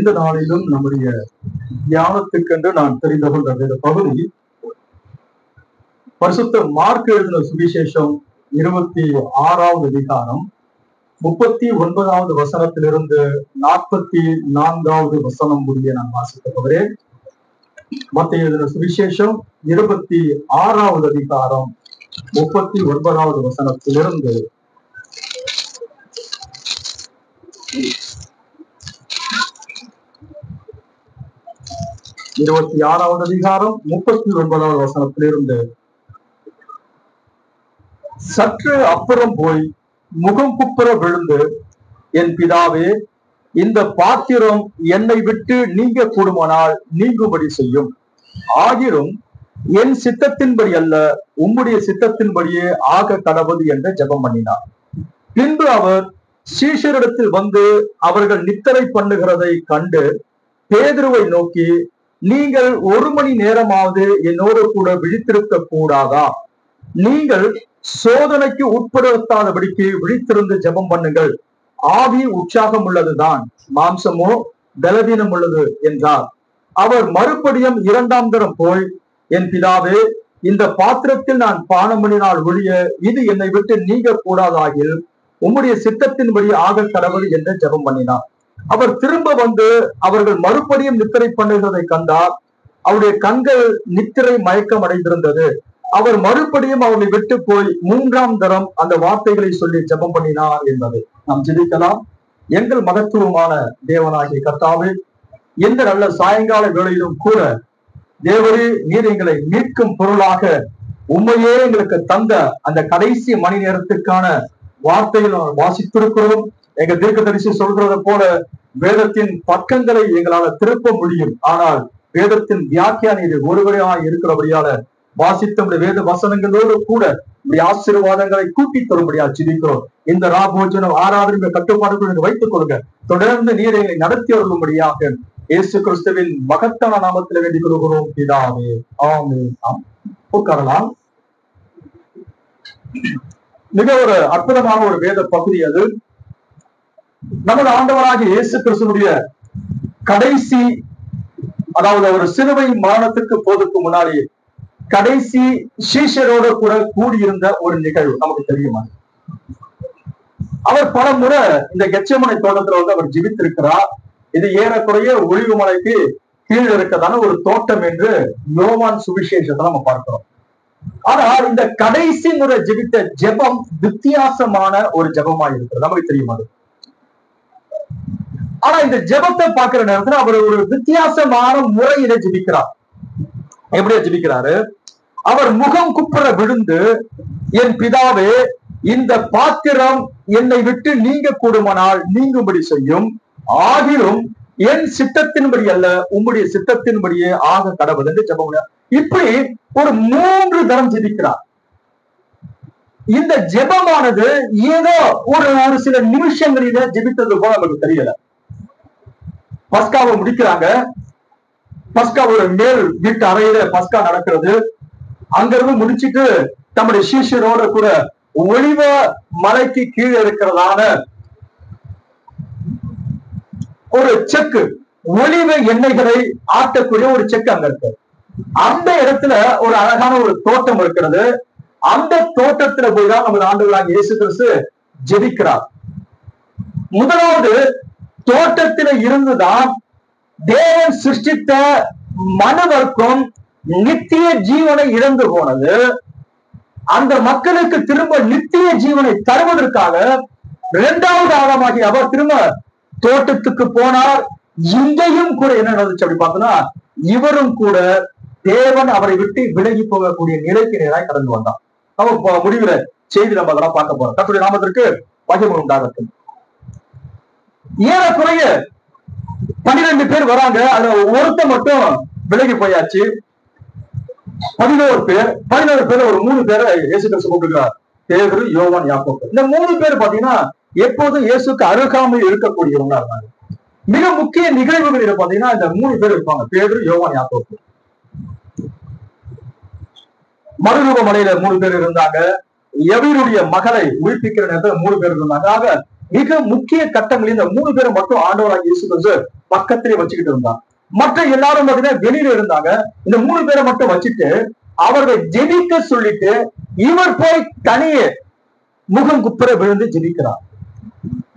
இந்த நாளிலும் நம்முடைய தியானத்துக்கென்று நான் தெரிந்து கொண்ட இந்த பகுதி பரிசுத்த மார்க் எழுதின சுவிசேஷம் 26வது அதிகாரம் 39வது வசனத்திலிருந்து 44வது வசனம் முடிய நான் வாசிக்க போகிறேன். மத்தேயு எழுதின சுவிசேஷம் 26வது அதிகாரம் 39வது வசனத்திலிருந்து 26வது அதிகாரம் 39வது வசனத்திலிருந்து சற்று அப்புறம் போய் முகம் குப்புற விழுந்து, என் பிதாவே, இந்த பாத்திரம் என்னை விட்டு நீங்க கூடுமானால் நீங்கும்படி செய்யும். ஆகிலும் என் சித்தத்தின்படி அல்ல, உம்முடைய சித்தத்தின்படியே ஆக கடவுது என்று ஜெபம் பண்ணினார். பின்பு அவர் சீஷரிடத்தில் வந்து அவர்கள் நித்திரை பண்ணுகிறதை கண்டு பேதுருவை நோக்கி, நீங்கள் 1 மணி நேரமாவது என்னோடு கூட விழித்திருக்க கூடாதா? நீங்கள் சோதனைக்கு உட்படுத்தாதபடிக்கு விழித்திருந்து ஜெபம் பண்ணுங்கள். ஆவி உற்சாகம் உள்ளதுதான், மாம்சமோ பலவீனம் உள்ளது என்றார். அவர் மறுபடியும் 2ஆம் தரம் போய், என் பிதாவே, இந்த பாத்திரத்தில் நான் பானம் பண்ணினால் ஒழிய இது என்னை விட்டு நீங்க கூடாதாகில் உம்முடைய சித்தத்தின்படி ஆக கடவுள் என்று ஜெபம் பண்ணினார். அவர் திரும்ப வந்து அவர்கள் மறுபடியும் நித்திரை பண்ணுகிறதை கண்டார். அவருடைய கண்கள் நித்திரை மயக்கம் அடைந்திருந்தது. அவர் மறுபடியும் அவர்களை விட்டு போய் 3ஆம் தரம் அந்த வார்த்தைகளை சொல்லி ஜெபம் பண்ணினார் என்பதை நாம் ஜெபிக்கலாம். எங்கள் மகத்துவமான தேவனாகிய கர்த்தாவே, எந்த நல்ல சாயங்கால வேளையிலும் கூட தேவரே, நீர் எங்களை மீட்கும் பொருளாக உண்மையே எங்களுக்கு தந்த அந்த கடைசி மணி நேரத்துக்கான வார்த்தைகள் நாம் வாசித்திருக்கிறோம். எங்க தீர்க்கதரிசி சொல்றதை போல வேதத்தின் பக்கங்களை எங்களால திருப்ப முடியும், ஆனால் வேதத்தின் வியாக்கியானி ஒருவரையாக இருக்கிறபடியால வாசித்த வேத வசனங்களோடு கூட ஆசீர்வாதங்களை கூட்டி தரும்படியா ஜெபிக்கிறோம். இந்த ராபோஜனம் ஆராதனை கட்டுப்பாடுகள் வைத்துக் கொள்ளுங்க. தொடர்ந்து நீர் எங்களை நடத்தி வரும்படியாக இயேசு கிறிஸ்துவின் மகத்தான நாமத்தில் வேண்டிக் கொள்கிறோம் பிதாவே, ஆமென். உட்காரலாம். மிக ஒரு அற்புதமான ஒரு வேத பகுதி அது. நமது ஆண்டவராகிய இயேசு கிறிஸ்துவினுடைய கடைசி, அதாவது ஒரு சிலுவை மரணத்துக்கு போவதற்கு முன்னாடி கடைசி சீஷரோட கூட கூடியிருந்த ஒரு நிகழ்வு நமக்கு தெரியுமா? அவர் பல முறை இந்த கெத்செமனே தோட்டத்துல வந்து அவர் ஜெபித்திருக்கிறார். இது ஏறக்குறைய ஒலிவு மலைக்கு கீழே இருக்கதான ஒரு தோட்டம் என்று யோவான் சுவிசேஷத்தை நம்ம பார்க்கிறோம். ஆனால் இந்த கடைசி முறை ஜெபித்த ஜெபம் வித்தியாசமான ஒரு ஜெபமா இருக்கிறது, நமக்கு தெரியுமா? ஆனா இந்த ஜெபத்தை பார்க்கிற நேரத்துல அவர் ஒரு வித்தியாசமான முறையில ஜெபிக்கிறார். எப்படியா ஜெபிக்கிறாரு? அவர் முகம் குப்புற விழுந்து, என் பிதாவே, இந்த பாத்திரம் என்னை விட்டு நீங்க கூடுமானால் நீங்கும்படி செய்யும். ஆகிலும் என் சித்தத்தின்படி அல்ல, உம்முடைய சித்தத்தின்படியே ஆக கடவுள் என்று ஜெபம். இப்படி ஒரு 3 தரம் ஜெபிக்கிறார். இந்த ஜெபமானது ஏதோ ஒரு சில நிமிஷங்களில ஜெபித்தது போல நமக்கு தெரியல. பஸ்காவை முடிக்கிறாங்க. பஸ்கா ஒரு மேல் வீட்டு அறையில பஸ்கா நடக்கிறது. அங்கிருந்து முடிச்சிட்டு தம்முடைய சீஷரோட கூட ஒலிவ மலைக்கு கீழே இருக்கிறதான ஒரு செக்கு, ஒலிவ எண்ணெய்களை ஆட்டக்கூடிய ஒரு செக்கு அங்க இருக்கு. அந்த இடத்துல ஒரு அழகான ஒரு தோட்டம் இருக்கிறது. அந்த தோட்டத்துல போய் தான் நமது ஆண்டவராகிய இயேசு கிறிஸ்து ஜெபிக்கிறார். முதலாவது தோட்டத்தில இருந்துதான் தேவன் சிருஷ்டித்த மனுவர்க்கம் நித்திய ஜீவனை இழந்து போனது. அந்த மக்களுக்கு திரும்ப நித்திய ஜீவனை தருவதற்காக 2வது ஆழமாகி அவர் திரும்ப தோட்டத்துக்கு போனார். இங்கேயும் கூட என்ன நடந்துச்சு அப்படி பார்த்தோம்னா, இவரும் கூட தேவன் அவரை விட்டு விலகி போகக்கூடிய நிலைக்கு நேராக கடந்து வந்தார். நம்ம முடிவுல செய்தி நம்ம அதெல்லாம் பார்க்க போறோம். கர்த்தருடைய நாமத்திற்கு மகிமை உண்டாகட்டும். ஏறக்குறைய 12 பேர் வராங்க. அதுல ஒருத்தர் மட்டும் விலகி போயாச்சு. 11 பேர் ஒரு 3 பேரை இயேசு கிறிஸ்து கூப்பிடுகிறார். பேதுரு, யோவான், யாக்கோபு. இந்த 3 பேர் பாத்தீங்கன்னா எப்போதும் இயேசுக்கு அருகாமையில் இருக்கக்கூடியவங்களா இருந்தாங்க. மிக முக்கிய நிகழ்வுகளில் பாத்தீங்கன்னா இந்த 3 பேர் இருப்பாங்க. பேதுரு, யோவான், யாக்கோபு. மறுரூப மலையில 3 பேர் இருந்தாங்க. எவருடைய மகளை உயிர்ப்பிக்கிற நேரத்தில் 3 பேர் இருந்தாங்க. ஆக மிக முக்கிய கட்டங்களில் இந்த 3 பேரை மட்டும் ஆண்டவராக இயேசு கிறிஸ்து பக்கத்திலே வச்சுக்கிட்டு இருந்தார். மற்ற எல்லாரும் பாத்தீங்கன்னா வெளியில இருந்தாங்க. இந்த 3 பேரை மட்டும் வச்சுட்டு அவர்களை ஜெபிக்க சொல்லிட்டு இவர் போய் தனியே முகம் குப்புற விழுந்து ஜெபிக்கிறார்.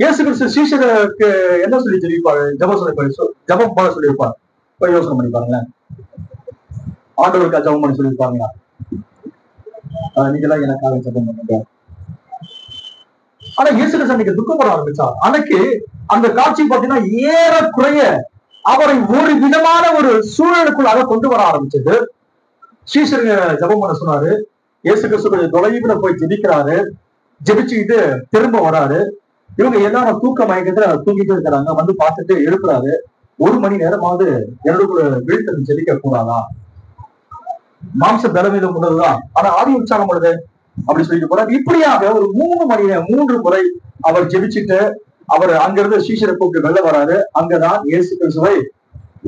இயேசு கிறிஸ்து சீஷர்களுக்கு என்ன சொல்லி ஜெபிப்பாரு? ஜபம் போல சொல்லியிருப்பார். போய் யோசனை பண்ணி பாருங்களேன். ஆண்டவருக்கா ஜபம் பண்ணி சொல்லியிருப்பாங்களா? நீங்களாம் எனக்காக ஜபம் பண்ணுங்க. ஆனா இயேசு கிறிஸ்து அன்னைக்கு துக்கப்பட ஆரம்பிச்சார். அன்னைக்கு அந்த காட்சி பாத்தீங்கன்னா ஏறக்குறைய அவரை ஒரு விதமான ஒரு சூழலுக்குள்ளாக கொண்டு வர ஆரம்பிச்சது. சீஷருங்க ஜபம் பண்ண சொன்னாரு. இயேசு கிறிஸ்து கொஞ்சம் தொலைவுல போய் ஜெபிக்கிறாரு. ஜெபிச்சுக்கிட்டு திரும்ப வராரு. இவங்க எல்லாரும் தூக்க மயக்கத்துல தூங்கிட்டு இருக்கிறாங்க. வந்து பார்த்துட்டு எழுப்புறாரு. 1 மணி நேரமாவது என்னோட வீழ்த்தல் ஜெபிக்க கூடாதா? மாம்ச பலவீனம் உள்ளதுதான், ஆனா ஆதி உற்சாகம் உள்ளது அப்படி சொல்லிட்டு போறாரு. இப்படியாக ஒரு 3 முறை அவர் ஜெபிச்சுட்டு அவர் அங்கிருந்து சீஷரை கூப்பிட்டு வெளில வராரு. அங்கதான் இயேசு கிறிஸ்துவை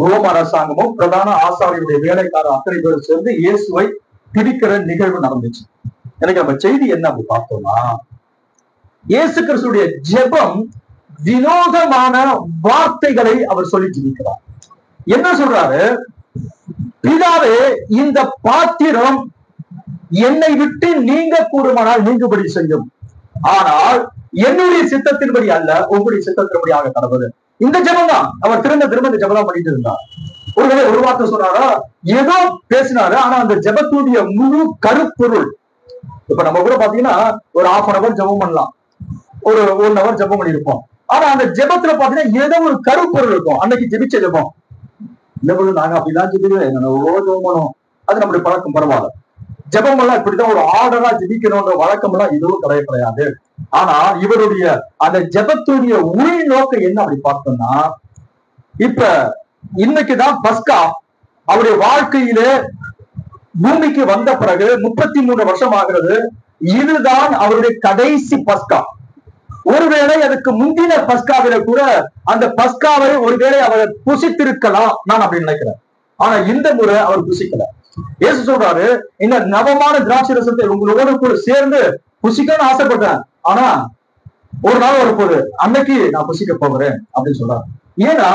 ரோம அரசாங்கமும் பிரதான ஆசாரியருடைய வேலைக்கார அத்தனை பேரும் சேர்ந்து இயேசுவை பிடிக்கிற நிகழ்வு நடந்துச்சு. எனக்கு நம்ம செய்தி என்ன அப்படி பார்த்தோம்னா, இயேசு கிறிஸ்துடைய ஜெபம் வினோதமான வார்த்தைகளை அவர் சொல்லி ஜெபிக்கிறார். என்ன சொல்றாரு? பிதாவே, இந்த பாத்திரம் என்னை விட்டு நீங்க கூடுமானால் நீங்கும்படி செய்யும், ஆனால் என்னுடைய சித்தத்தின்படி அல்ல, உங்களுடைய சித்தத்தின்படியாக கடவுது. இந்த ஜெபம் தான் அவர் திரும்ப இந்த ஜெபம் பண்ணிட்டு இருந்தார். ஒருவேளை ஒரு வார்த்தை சொன்னாரா, ஏதோ பேசினாரு, ஆனா அந்த ஜெபத்துடைய முழு கருப்பொருள். இப்ப நம்ம கூட பாத்தீங்கன்னா ஒரு 1/2 hour ஜெபம் பண்ணலாம், ஒரு 1 hour ஜெபம் பண்ணிருப்போம். ஆனா அந்த ஜெபத்துல பாத்தீங்கன்னா ஏதோ ஒரு கருப்பொருள் இருக்கும். அன்னைக்கு ஜெபிச்ச ஜெபம் நாங்க அப்படிலாம் ஜெபிக்கிறேன், ஜெபம் பண்ணுவோம், அது நம்முடைய பழக்கம். பரவாயில்ல, ஜெபம் எல்லாம் இப்படிதான் ஒரு ஆர்டரா ஜெபிக்கணும்ன்ற வழக்கம் எல்லாம் இதுவும் கிடையாது. ஆனா இவருடைய அந்த ஜெபத்துடைய உள் நோக்கம் என்ன அப்படி பார்த்தோம்னா, இப்ப இன்னைக்குதான் பஸ்கா. அவருடைய வாழ்க்கையிலே பூமிக்கு வந்த பிறகு 33 வருஷம் ஆகிறது. இதுதான் அவருடைய கடைசி பஸ்கா. ஒருவேளை அதுக்கு முந்தின பஸ்காவில கூட அந்த பஸ்காவை ஒருவேளை அவர் புசித்திருக்கலாம், நான் அப்படி நினைக்கிறேன். ஆனா இந்த முறை அவர் புசிக்கல. இயேசு சொல்றாரு, இந்த நவமான திராட்சை ரசத்தை உங்களோட கூட சேர்ந்து புசிக்கணும்னு ஆசைப்பட்டேன், ஆனா ஒரு நாள் வரப்போகுது, அன்னைக்கு நான் புசிக்க போகிறேன் அப்படின்னு சொல்றாரு. ஏன்னா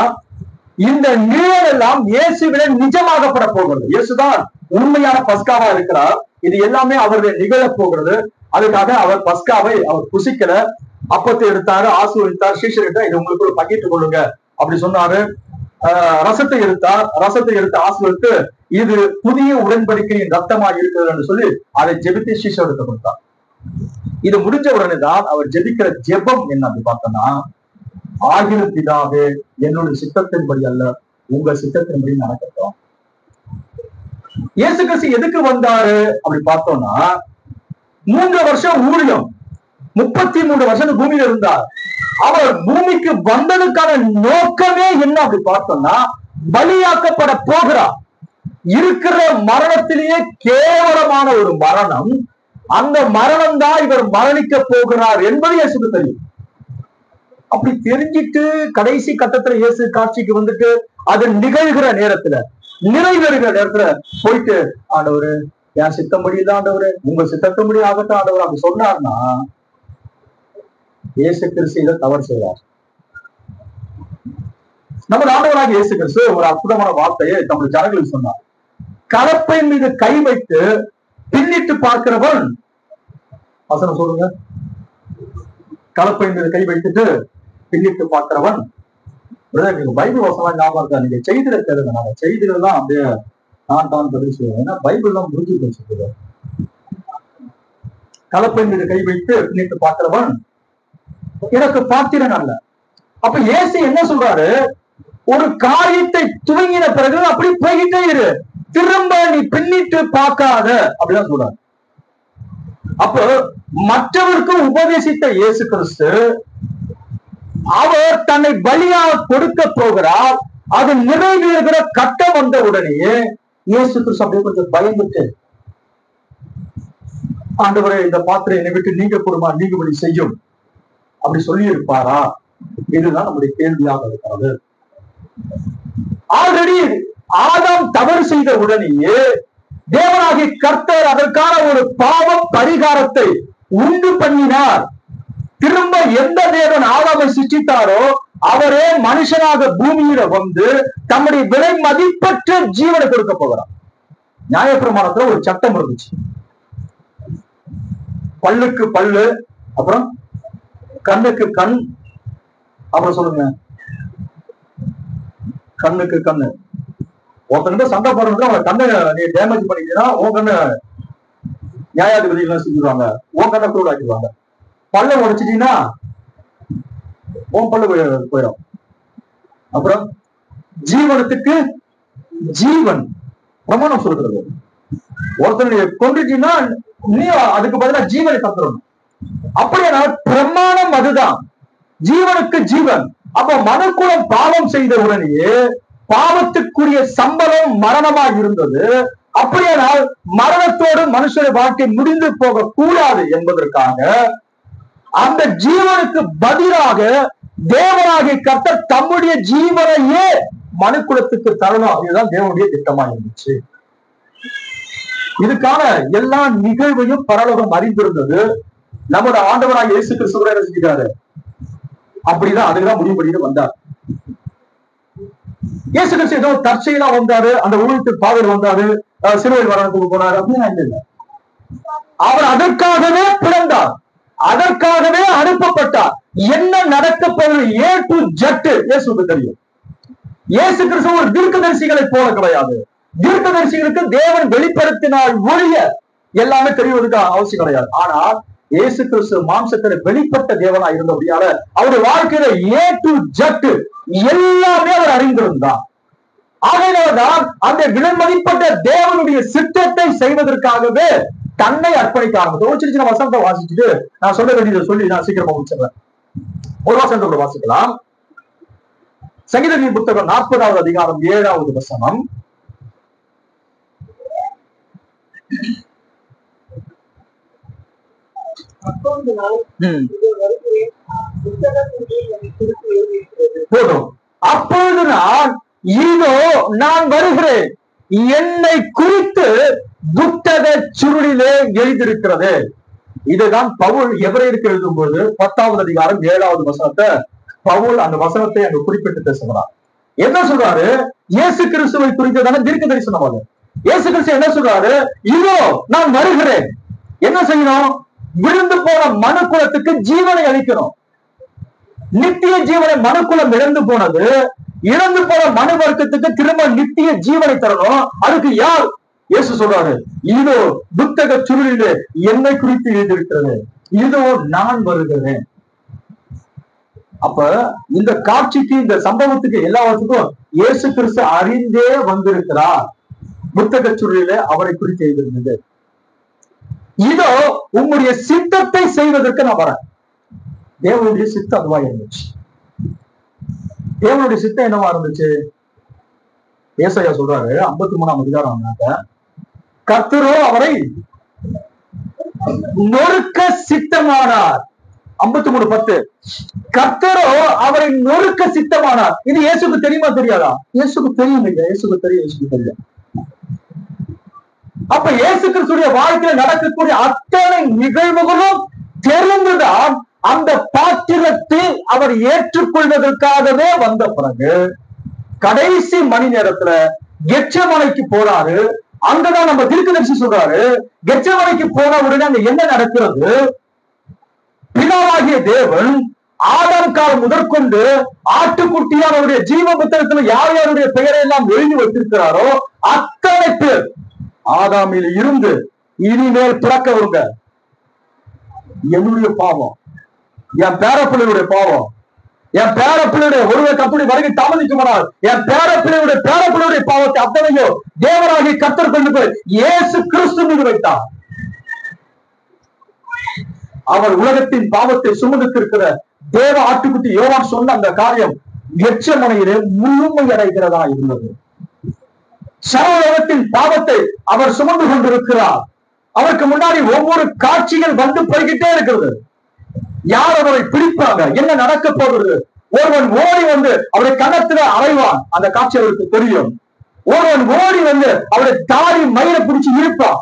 இந்த நிழல் எல்லாம் இயேசுவிட நிஜமாகப்பட போகிறது. இயேசுதான் உண்மையான பஸ்காவா இருக்கிறார். இது எல்லாமே அவருடைய நிகழ போகிறது. அதுக்காக அவர் பஸ்காவை அவர் புசிக்கல. அப்பத்தை எடுத்தாரு, ஆசீர்வதித்தார், சீஷர்கிட்ட இது உங்களுக்கு பகிர்ந்து கொள்ளுங்க அப்படி சொன்னாரு. ரசத்தை எடுத்து ஆசீர்வதித்து இது புதிய உடன்படிக்கையின் ரத்தமா இருக்கிறது என்று சொல்லி அதை ஜெபித்து சீஷருக்கு கொடுத்தார். இது முடிஞ்ச உடனே தான் அவர் ஜெபிக்கிற ஜெபம் என்ன அப்படி பார்த்தோம்னா, ஆகிலும் பிதாவே, என்னுடைய சித்தத்தின்படி அல்ல, உங்க சித்தத்தின்படி நடக்கட்டும். இயேசு கிறிஸ்து எதுக்கு வந்தாரு அப்படி பார்த்தோம்னா, 3 வருஷம் ஊழியம், 33 வருஷம் பூமியில இருந்தார். அவர் பூமிக்கு வந்ததுக்கான நோக்கமே என்ன அப்படி பார்த்தோம்னா, பலியாக்கப்பட போகிறார். இருக்கிற மரணத்திலேயே கேவலமான ஒரு மரணம், அந்த மரணம் தான் இவர் மரணிக்க போகிறார் என்பது இயேசுக்கு தெரியும். அப்படி தெரிஞ்சிட்டு கடைசி கட்டத்துல இயேசு காட்சிக்கு வந்துட்டு அது நிகழ்கிற நேரத்துல, நிறைவேறுகிற நேரத்துல போயிட்டு, ஆண்டவரு என் சித்தம்படி இல்ல ஆண்டவரு, உங்க சித்தத்தம்படி ஆகட்டும் ஆண்டவர் அப்படி சொன்னார்னா, இயேசு கிறிஸ்து இதை தவறு செய்வார். நம்ம ஆண்டவராக இயேசு கிறிஸ்து ஒரு அற்புதமான வார்த்தையை நம்முடைய ஜனங்களுக்கு சொன்னார். கலப்பை மீது கை வைத்து பின்னிட்டு பார்க்கிறவன், வசனம் சொல்லுங்க, கலப்பை மீது கை வைத்துட்டு பின்னிட்டு பார்க்கிறவன். பைபிள் வசனம் ஞாபகம் இருக்கா? நீங்க செய்தில தெரியுங்க, நாங்க செய்திகள் தான் அப்படியே நான் பதில் செய்வோம். ஏன்னா பைபிள் தான் முடிஞ்சு பேசுறது. கலப்பை மீது கை வைத்து பின்னிட்டு பார்க்கிறவன் எனக்கு பாத்திரன் அல்ல. அப்ப இயேசு என்ன சொல்றாரு? ஒரு காரியத்தை துவங்கின பிறகு அப்படி போய்கிட்டே இரு, திரும்ப நீ பின்னிட்டு பார்க்காத அப்படிதான் சொல்றாரு. அப்போ மற்றவருக்கு உபதேசித்த இயேசு கிறிஸ்து அவர் தன்னை பலியாக கொடுக்க போகிறார். அது நிறைவேறுகிற கட்டம் வந்த உடனேயே இயேசு கிறிஸ்து அப்படியே கொஞ்சம் பயந்துட்டு, ஆண்டவரே இந்த பாத்திரம் என்னை விட்டு நீங்க கூடுமா, நீங்கும்படி செய்யும் அப்படி சொல்லி இருப்பாரா? இதுதான் நம்முடைய கேள்வியாக இருக்கிறது. ஆல்ரெடி ஆதாம் தவறு செய்த உடனேயே தேவனாகிய கர்த்தர் அதற்கான ஒரு பாவ பரிகாரத்தை உண்டு பண்ணினார். திரும்ப எந்த தேவன் ஆதாமை சிருஷ்டித்தாரோ அவரே மனுஷனாக பூமியில வந்து தம்முடைய விலை மதிப்பற்ற ஜீவனை கொடுக்க போகிறார். நியாயப்பிரமாணத்துல ஒரு சட்டம் இருந்துச்சு, பல்லுக்கு பல்லு, அப்புறம் கண்ணுக்கு கண், அப்புறம் சொல்லுங்க கண்ணுக்கு கண்ணு. ஒருத்தங்க சண்டை போடுறது அவங்க கண்ணை நீ டேமேஜ் பண்ணிட்டீங்கன்னா உன் கண்ணு நியாயாதிபதி எல்லாம் செஞ்சுருவாங்க, உன் கண்ணை கூட ஆக்கிடுவாங்க. பல்ல உடைச்சிட்டீங்கன்னா உன் பல்லு போயிடும். அப்புறம் ஜீவனத்துக்கு ஜீவன் பிரமாணம் சொல்றது, ஒருத்தனை கொண்டுட்டீங்கன்னா நீ அதுக்கு பதிலா ஜீவனை தந்துடணும். அப்படின்னா பிரமாணம் அதுதான், ஜீவனுக்கு ஜீவன். அப்ப மனுக்குலம் பாவம் செய்த உடனேயே பாவத்துக்குரிய சம்பளம் மரணமா இருந்தது. அப்படியானால் மரணத்தோடு மனுஷனுடைய வாழ்க்கை முடிந்து போக கூடாது என்பதற்காக அந்த ஜீவனுக்கு பதிலாக தேவனாகிய கர்த்தர் தம்முடைய ஜீவனையே மனுக்குலத்துக்கு தரணும். இதுதான் தேவனுடைய திட்டமா இருந்துச்சு. இதுக்கான எல்லா நிகழ்வையும் பரலோகம் அறிந்திருந்தது. நம்முடைய ஆண்டவராக இயேசு கிறிஸ்து கூட என்ன செஞ்சிருக்காரு, அப்படிதான் அதுதான் முடிவு பண்ணிட்டு வந்தார். இயேசு கிறிஸ்து ஏதோ தற்செயலா வந்தாரு, அந்த ஊழியத்துக்கு பாதையில் வந்தாரு, சிலுவையில் மரணத்துக்கு போனாரு அப்படின்னு இல்லை. அவர் அதற்காகவே பிறந்தார், அதற்காகவே அனுப்பப்பட்டார். என்ன நடக்க போகுது A to Z இயேசுக்கு தெரியும். இயேசு கிறிஸ்து ஒரு தீர்க்கதரிசிகளை போல கிடையாது. தீர்க்கதரிசிகளுக்கு தேவன் வெளிப்படுத்தினால் ஒழிய எல்லாமே தெரிவதற்கு அவசியம் கிடையாது. ஆனால் இயேசு கிறிஸ்து மாம்சத்தில வெளிப்பட்ட தேவனா இருந்தபடியால அவருடைய வாழ்க்கையில A to Z எல்லாமே அவர் அறிந்திருந்தார். ஆகையினால்தான் அந்த விலைமதிப்பட்ட தேவனுடைய சித்தத்தை செய்வதற்காகவே தன்னை அர்ப்பணிக்க ஆரம்பித்தோம். ஒரு சின்ன வசனத்தை வாசிச்சுட்டு நான் சொல்ல வேண்டியதை சொல்லி நான் சீக்கிரமா முடிச்சிடுறேன். ஒரு வசனத்தை வாசிக்கலாம். சங்கீதங்களின் புத்தகம் 40வது அதிகாரம் 7வது வசனம். போதும். அப்பொழுது இதோ நான் வருகிறேன், என்னை குறித்து புத்தக சுருளிலே எழுதியிருக்கிறது. இதுதான் பவுல் எபிரேயருக்கு எழுதும் போது 10வது அதிகாரம் 7வது வசனத்தை பவுல் அந்த வசனத்தை அங்க குறிப்பிட்டு பேசுகிறார். என்ன சொல்றாரு, இயேசு கிறிஸ்துவை குறித்ததான தீர்க்க தரிசனம். அது இயேசு கிறிஸ்து என்ன சொல்றாரு, இதோ நான் வருகிறேன். என்ன செய்யணும், விழுந்து போன மனுக்குலத்துக்கு ஜீவனை அளிக்கணும். நித்திய ஜீவனை மனுக்குலம் இழந்து போனது, இழந்து போன மனு வர்க்கத்துக்கு திரும்ப நித்திய ஜீவனை தரணும். அதுக்கு யார்? இயேசு சொல்றாரு, இதோ புத்தக சுருளிலே என்னை குறித்து எழுதியிருக்கிறது, இதோ நான் வருகிறேன். அப்ப இந்த காட்சிக்கு, இந்த சம்பவத்துக்கு எல்லாவற்றுக்கும் இயேசு கிறிஸ்து அறிந்தே வந்திருக்கிறார். புத்தக சுருளிலே அவரை குறித்து எழுதியிருந்தது. இதோ உங்களுடைய சித்தத்தை செய்வதற்கு நான் வரேன். தேவனுடைய சித்தம் அதுவா இருந்துச்சு. தேவனுடைய சித்தம் என்னவா இருந்துச்சு? ஏசாயா சொல்றாரு 53ஆம் அதிகாரம், கர்த்தரோ அவரை நொறுக்க சித்தமானார். 53:10. கர்த்தரோ அவரை நொறுக்க சித்தமானார். இது இயேசுக்கு தெரியுமா தெரியாதா? இயேசுக்கு தெரியும். இயேசுக்கு தெரியும், இயேசுக்கு தெரியும். அப்ப இயேசு கிறிஸ்துடைய வாழ்க்கையில நடக்கக்கூடிய அத்தனை நிகழ்வுகளும் தெரிந்துதான் அந்த பாத்திரத்தில் அவர் ஏற்றுக்கொள்வதற்காகவே வந்த பிறகு கடைசி மணி நேரத்துல கெத்செமனைக்கு போறாரு. அங்கதான் நம்ம தீர்க்கதரிசி சொல்றாரு, கெத்செமனைக்கு போன உடனே அங்க என்ன நடக்கிறது, பிதாவாகிய தேவன் ஆதாம் காலம் முதற்கொண்டு ஆட்டுக்குட்டியானவருடைய ஜீவ புத்தகத்துல யார் யாருடைய பெயரை எல்லாம் எழுதி வைத்திருக்கிறாரோ அத்தனை பேர் ஆதாமில் இருந்து இனிமேல் பிறக்கவங்க. என்னுடைய பாவம், என் பேரப்பிள்ளையுடைய பாவம், என் பேரப்பிள்ளையுடைய ஒருவர் கத்துடைய வருகை தாமதிக்குமானால் என் பேரப்பிள்ளையுடைய பாவத்தை அத்தனையோ தேவனாகிய கர்த்தர் கொண்டு போய் இயேசு கிறிஸ்து மீது வைத்தார். அவர் உலகத்தின் பாவத்தை சுமந்துக்கிருக்கிற தேவ ஆட்டுக்குட்டி யோவான் சொன்ன அந்த காரியம் கெத்செமனையிலே முழுமையடைகிறதா இருந்தது. சர்வலோகத்தின் பாவத்தை அவர் சுமந்து கொண்டிருக்கிறார். அவருக்கு முன்னாடி ஒவ்வொரு காட்சிகள் வந்து போய்கிட்டே இருக்கிறது. யார் அவரை பிடிப்பாங்க, என்ன நடக்க போகிறது? ஒருவன் ஓடி வந்து அவருடைய கன்னத்துல அறைவான், அந்த காட்சி அவருக்கு தெரியும். ஒருவன் ஓடி வந்து அவருடைய தாடி மயிரை பிடிச்சு இழுப்பான்,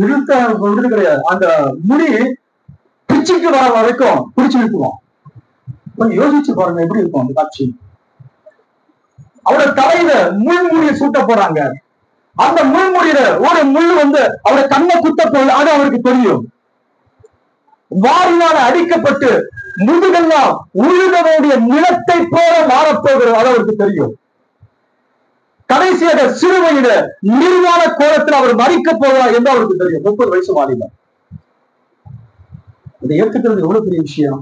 இழுத்த கிடையாது, அந்த முடி பிச்சுக்கு வர வரைக்கும் பிடிச்சு நிறுத்துவான். கொஞ்சம் யோசிச்சு பாருங்க எப்படி இருக்கும் அந்த காட்சி. அவரோட தலையில முள்முடிய சூட்ட போறாங்க. அந்த முள்முடியில ஒரு முள் அவரோட கண்ணை குத்த போகுது, அது அவருக்கு தெரியும். வாரினால அடிக்கப்பட்டு முதுகெல்லாம் உழுதனுடைய நிலத்தை போல மாறப்போகிறது, அது அவருக்கு தெரியும். கடைசியாக சிறுவையில நிர்வாண கோலத்தில் அவர் மறிக்க போகிறார் என்று அவருக்கு தெரியும். 30 வயசு வாலிபர். இதை ஏற்றுக்கிறது எவ்வளவு பெரிய விஷயம்.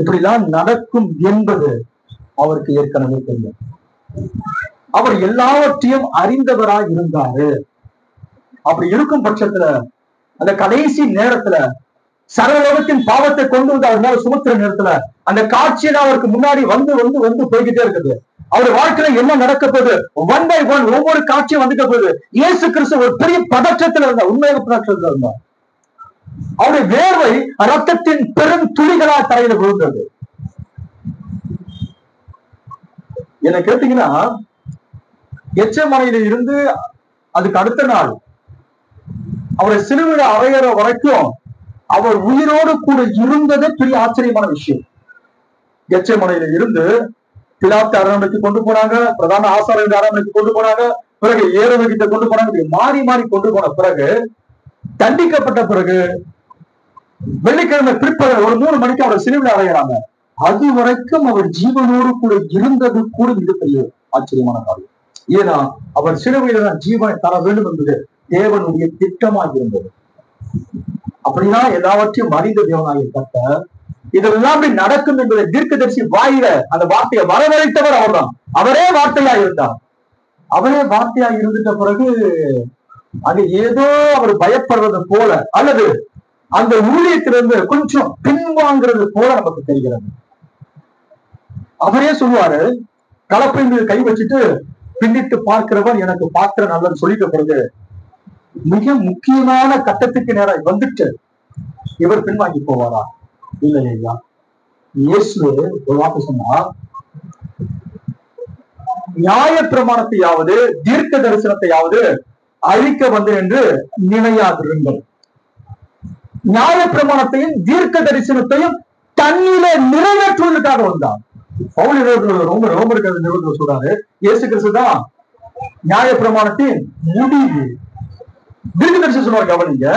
இப்படிலாம் நடக்கும் என்பது அவருக்கு ஏற்கனவே தெரியும். அவர் எல்லாவற்றையும் அறிந்தவராய் இருந்தாரு. அப்படி இருக்கும் பட்சத்துல அந்த கடைசி நேரத்துல சர்வலோகத்தின் பாவத்தை கொண்டு வந்து அவர் மேல சுமத்துற நேரத்துல அந்த காட்சியில அவருக்கு முன்னாடி வந்து போய்கிட்டே இருக்குது. அவர் வாழ்க்கையில என்ன நடக்க போகுது, 1 by 1 ஒவ்வொரு காட்சியும் வந்துக்க போகுது. இயேசு கிறிஸ்து ஒரு பெரிய பதற்றத்துல இருந்தார், உண்மையாக பதற்றத்துல இருந்தார். அவருடைய வேர்வை ரத்தத்தின் பெரும் துளிகளா தரையில விழுந்தது. என்ன கேட்டீங்கன்னா, கெத்செமனேயில இருந்து அதுக்கு அடுத்த நாள் அவரை சிலுவையில அறையிற வரைக்கும் அவர் உயிரோடு கூட இருந்ததே பெரிய ஆச்சரியமான விஷயம். கெத்செமனேயில இருந்து பிலாத்து அரண்மனைக்கு கொண்டு போனாங்க, பிரதான ஆசாரியர் அரண்மனைக்கு கொண்டு போனாங்க, பிறகு ஏரோதுகிட்ட கொண்டு போனாங்க. மாறி மாறி கொண்டு போன பிறகு தண்டிக்கப்பட்ட பிறகு வெள்ளிக்கிழமை பிற்பகல் ஒரு 3 மணிக்கு அவரை சிலுவையில அறையிறாங்க. அது வரைக்கும் அவர் ஜீவனோடு கூட இருந்தது கூட மிகப்பெரிய ஆச்சரியமான காரியம். ஏன்னா அவர் சிலுவையில தான் ஜீவனை தர வேண்டும் என்பது தேவனுடைய திட்டமாக இருந்தது. அப்படின்னா எல்லாவற்றையும் அறிந்த தேவனாகிய கர்த்தர் இதெல்லாம் அப்படி நடக்கும் என்பதை தீர்க்கதரிசி வாயில அந்த வார்த்தையை வரவழைத்தவர் அவர்தான். அவரே வார்த்தையா இருந்தார். அவரே வார்த்தையா இருந்துட்ட பிறகு அங்க ஏதோ அவர் பயப்படுறது போல அல்லது அந்த ஊழியத்திலிருந்து கொஞ்சம் பின்வாங்கிறது போல நமக்கு தெரிகிறது. அவரே சொல்லுவாரு, கலப்பை மீது கை வச்சுட்டு பின்னிட்டு பார்க்கிறவர் எனக்கு பார்க்கிற நல்லது சொல்லிட்ட பிறகு மிக முக்கியமான கட்டத்துக்கு நேரம் வந்துட்டு இவர் பின்வாங்கி போவாரா? இல்லை ஐயா. இயேசு ஒரு வார்த்தை சொன்னா, நியாய பிரமாணத்தையாவது தீர்க்க தரிசனத்தையாவது அழிக்க வந்தேன் என்று நினையாதிருங்கள். நியாய பிரமாணத்தையும் தீர்க்க தரிசனத்தையும் தன்னிலே நிறைவேற்றுவதற்காக வந்தார். பவுல் ரோமருக்கு நிறுவனத்துல சொல்றாரு, இயேசு கிறிஸ்து தான் நியாய பிரமாணத்தின் முடிவு. தீர்க்க தரிசனம் சொல்லுவாங்க, கவனிங்க,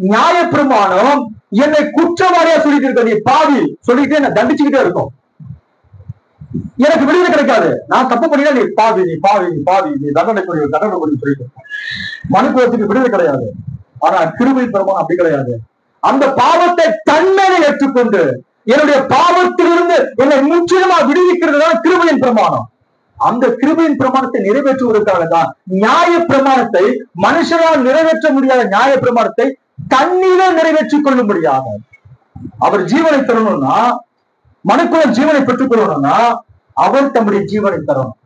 நியாய பிரமாணம் என்னை குற்றவாளியா சொல்லிட்டு இருக்க, நீ பாவி சொல்லிட்டு என்ன தண்டிச்சுக்கிட்டே இருக்கும். எனக்கு விடுதலை கிடைக்காது. நான் தப்பு பண்ணினா நீ பாவி, நீ பாவி, நீ பாவி, நீ தண்டனை பண்ணி சொல்லிட்டு மனுக்குலத்துக்கு விடுதலை கிடையாது. ஆனா கிருபை பிரமாணம் அப்படி கிடையாது. அந்த பாவத்தை தன்மையை ஏற்றுக்கொண்டு என்னுடைய பாவத்திலிருந்து என்னை முற்றிலுமா விடுவிக்கிறது தான் கிருபையின் பிரமாணம். அந்த கிருபையின் பிரமாணத்தை நிறைவேற்றுவதற்காக தான் நியாய பிரமாணத்தை மனுஷனால் நிறைவேற்ற முடியாத நியாய பிரமாணத்தை தன்னிலே நிறைவேற்றிக் கொள்ள முடியாது. அவர் ஜீவனை தரணும்னா, மனுக்குலம் ஜீவனை பெற்றுக் கொள்ளணும்னா அவர் தம்முடைய ஜீவனை தரணும்.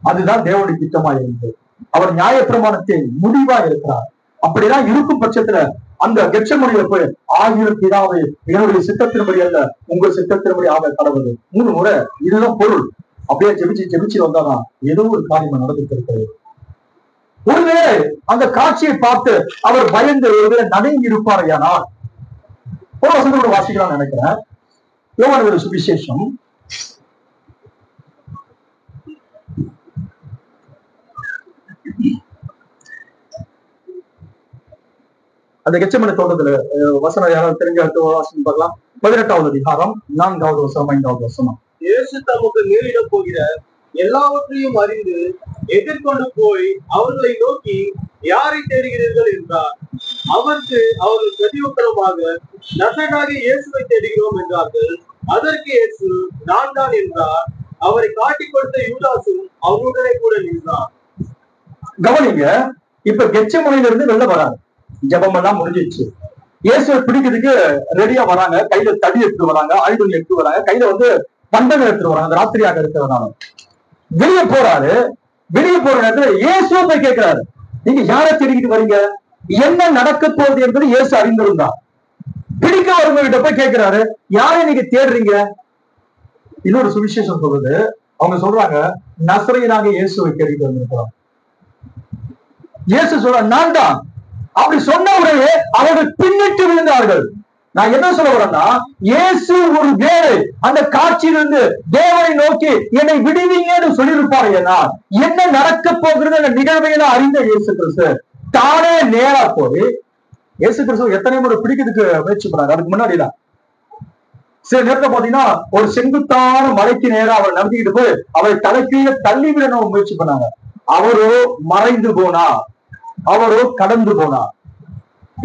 அதுதான் தேவனுடைய திட்டமா இருந்தது. அவர் நியாய பிரமாணத்தை முடிவா இருக்கிறார். அப்படிதான் இருக்கும் பட்சத்துல அந்த கெத்செமனேயில போய், ஆகியோர் பிதாவே என்னுடைய சித்தத்தின்படி அல்ல உங்கள் சித்தத்தின்படி ஆக கடவுள் 3 முறை இதுதான் பொருள். அப்படியே ஜெபிச்சு வந்தாதான் ஏதோ ஒரு காரியம் நடந்துட்டு இருக்கிறது. ஒருவேளை அந்த காட்சியை பார்த்து அவர் பயந்து ஒருவேளை நடுங்கி இருப்பார். ஆனால் ஒரு வசனத்தோட வாசிக்கலாம்னு நினைக்கிறேன். யோவான் சுவிசேஷம் 18 கெத்செமனே தோட்டத்துல வசனம் யாராவது தெரிஞ்ச வாசனம் பார்க்கலாம். 18வது அதிகாரம் 4வது வசனம் 5வது வசனம். இயேசு தமக்கு நேரிட போகிற எல்லாவற்றையும் அறிந்து எதிர்கொண்டு போய் அவர்களை நோக்கி, யாரை தேடுகிறீர்கள் என்றார். அவருக்கு அவர்கள் பிரதியுத்தரமாக, நசரேயனாகிய இயேசுவை தேடுகிறோம் என்றார்கள். அதற்கு இயேசு, நான் தான் என்றார். அவரை காட்டிக் கொடுத்த யூதாசும் அவருடனே கூட நின்றார். கவனிங்க, இப்ப கெத்செமனேயில இருந்து வெளில வராங்க. ஜெபம் எல்லாம் முடிஞ்சிச்சு. இயேசுவை பிடிக்கிறதுக்கு ரெடியா வராங்க. கையில தடி எடுத்து வராங்க, ஆயுதம் எடுத்து வராங்க, கையில பண்டங்கள் எடுத்துட்டு வராங்க. அந்த ராத்திரியாக இருக்கிறதுனால வெளியே போறாரு. வெளியே போற நேரத்துல இயேசுவை போய் கேட்கிறாரு, நீங்க யாரை தேடிக்கிட்டு வரீங்க, என்ன நடக்க போகுது என்பது இயேசு அறிந்திருந்தார். பிடிக்க வரவங்க போய் கேட்கிறாரு, யாரை நீங்க தேடுறீங்க? இன்னொரு சுவிசேஷம் சொல்றது, அவங்க சொல்றாங்க, நசரேயனாகிய இயேசுவை தேடிட்டு வந்திருக்கிறோம். இயேசு சொல்ற, நான் தான். அப்படி சொன்ன உடனே அவர்கள் பின்னிட்டு விழுந்தார்கள். நான் என்ன சொல்ல வரேன்னா, இயேசு ஒரு வேளை அந்த காட்சியிலிருந்து தேவனை நோக்கி என்னை விடுவீங்கன்னு சொல்லியிருப்பாரு. ஏன்னா என்ன நடக்க போகிறது அந்த நிகழ்வையெல்லாம் அறிந்த இயேசு கிறிஸ்து தானே நேரா போய், இயேசு கிறிஸ்து எத்தனை முறை பிடிக்கிறதுக்கு முயற்சி பண்ணாரு. அதுக்கு முன்னாடிதான் சில நேரத்தை பாத்தீங்கன்னா ஒரு செங்குத்தான மலைக்கு நேரம் அவர் நடத்திக்கிட்டு போய் அவரை தலைக்கீழ தள்ளி விடணும் முயற்சி பண்ணாங்க. அவரோ மறைந்து போனா, அவரோ கடந்து போனா.